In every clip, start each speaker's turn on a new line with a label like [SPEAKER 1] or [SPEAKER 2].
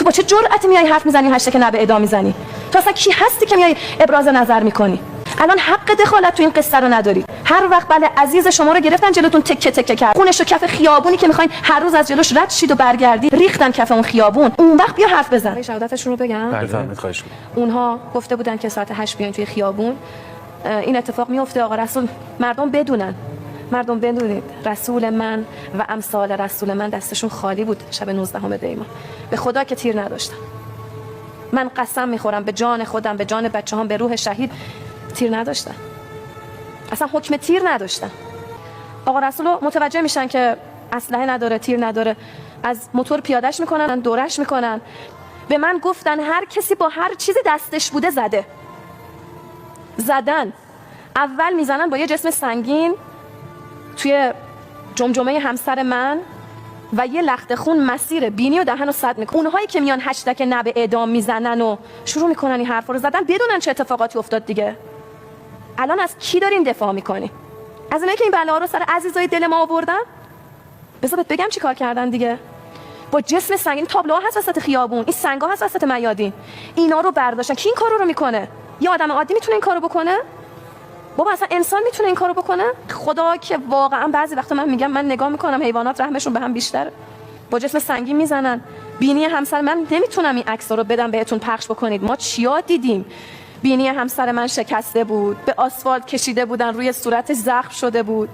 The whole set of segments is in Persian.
[SPEAKER 1] تو با چه جرأتی میای حرف میزنی هشتگ نه به اعدام میزنی؟ تو اصلا کی هستی که میای ابراز نظر میکنی؟ الان حق دخالت تو این قصه رو نداری. هر وقت بله عزیز شما رو گرفتن جلوتون تکه تکه کرد، خونش رو کف خیابونی که میخواین هر روز از جلوش رد شید و برگردی ریختن کف اون خیابون، اون وقت بیا حرف بزن. شهادتشون رو بگم.
[SPEAKER 2] بفرمایید. خواهش می‌کنم.
[SPEAKER 1] اونها گفته بودن که ساعت 8 بیاین توی خیابون. این اتفاق میفته آقا رسول، مردم بدونن، مردم بدونید رسول من و امثال رسول من دستشون خالی بود شب 19 دیماه. به خدا که تیر نداشتن. من قسم میخورم به جان خودم، به جان بچه‌هام، به روح شهید، تیر نداشتن. اصلا حکم تیر نداشتن. آقا رسول متوجه میشن که اسلحه نداره، تیر نداره، از موتور پیادهش میکنن، دورش میکنن. به من گفتن هر کسی با هر چیزی دستش بوده زده. زدن. اول میزنن با یه جسم سنگین توی جمجمه همسر من و یه لخت خون مسیر بینی و دهن رو سد میکنن. اونهایی که میان هشتگ نه به اعدام میزنن و شروع میکنن این حرفا رو زدن بدونن چه اتفاقاتی افتاد دیگه. الان از کی دارین دفاع میکنی؟ از اینایی که این بلاها رو سر عزیزای دل ما آوردن؟ بذار بهت بگم چی کار کردن دیگه. با جسم سنگین، تابلوها هست وسط خیابون، این سنگا هست وسط میادین، اینا رو برداشتن. کی این کارو رو میکنه؟ یه آدم عادی میتونه این کارو بکنه؟ بابا اصلا انسان میتونه این کارو بکنه؟ خدا که واقعا بعضی وقتا من میگم، من نگاه میکنم حیوانات رحمشون به هم بیشتره. با جسم سنگین میزنن بینی همسر من. نمیتونم این عکس‌ها رو بدم بهتون پخش بکنید. ما چیا دیدیم؟ بینی همسر من شکسته بود، به آسفالت کشیده بودن، روی صورتش زخم شده بود،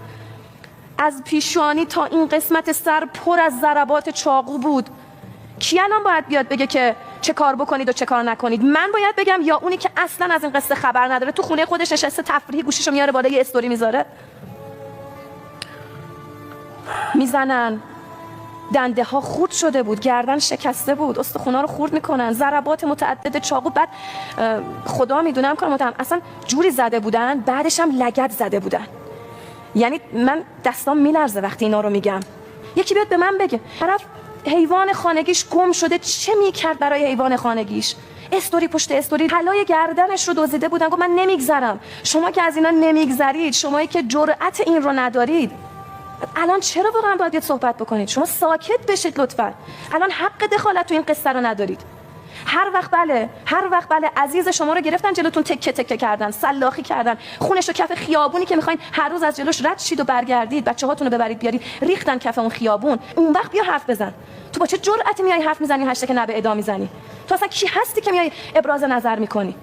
[SPEAKER 1] از پیشانی تا این قسمت سر پر از ضربات چاقو بود. کی الان باید بیاد بگه که چه کار بکنید و چه کار نکنید؟ من باید بگم یا اونی که اصلا از این قصه خبر نداره تو خونه خودش نشسته تفریحی گوشیشو میاره بالا یه استوری میذاره؟ میزنن، دنده ها خورد شده بود، گردن شکسته بود، استخونا رو خورد میکنن، ضربات متعدد چاقو. بعد خدا میدونم کار متهم اصلا جوری زده بودن، بعدش هم لگد زده بودن. یعنی من دستام میلرزه وقتی اینا رو میگم. یکی بیاد به من بگه طرف حیوان خانگیش گم شده، چه میکرد برای حیوان خانگیش؟ استوری پشت استوری، طلای گردنش رو دزدیده بودن. گفت من نمیگذرم. شما که از اینا نمیگذرید، شمایی که جرأت این رو ندارید، الان چرا واقعا باید صحبت بکنید؟ شما ساکت بشید لطفا. الان حق دخالت تو این قصه رو ندارید. هر وقت بله عزیز شما رو گرفتن جلوتون تکه تکه کردن، سلاخی کردن، خونش رو کف خیابونی که میخواین هر روز از جلوش رد شید و برگردید، بچه‌هاتون رو ببرید بیارید، ریختن کف اون خیابون. اون وقت بیا حرف بزن. تو با چه جرأتی میای حرف میزنی هشتگ نه به اعدام میزنی؟ تو اصلا کی هستی که میای ابراز نظر میکنی؟